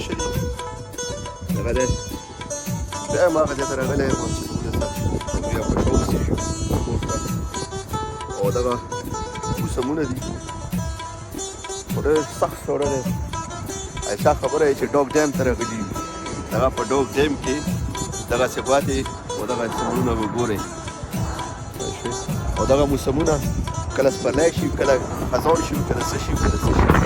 شي دغه دی بیا هم هغه ځای ته راغلی یم چې زموږ بیا په شوق شي شو پورته او دغه موسمونه دي خو ډېر سخت سوړه دی ایسا خبره یې چې ډوک ډیم ته راغلي یو دغه په ډوک ډیم کې دغسې پاتې او دغه سیمونونه به ګورئ او دغه موسمونه کله سپرلی شي کله خزان شي کله څه شي کله څه شي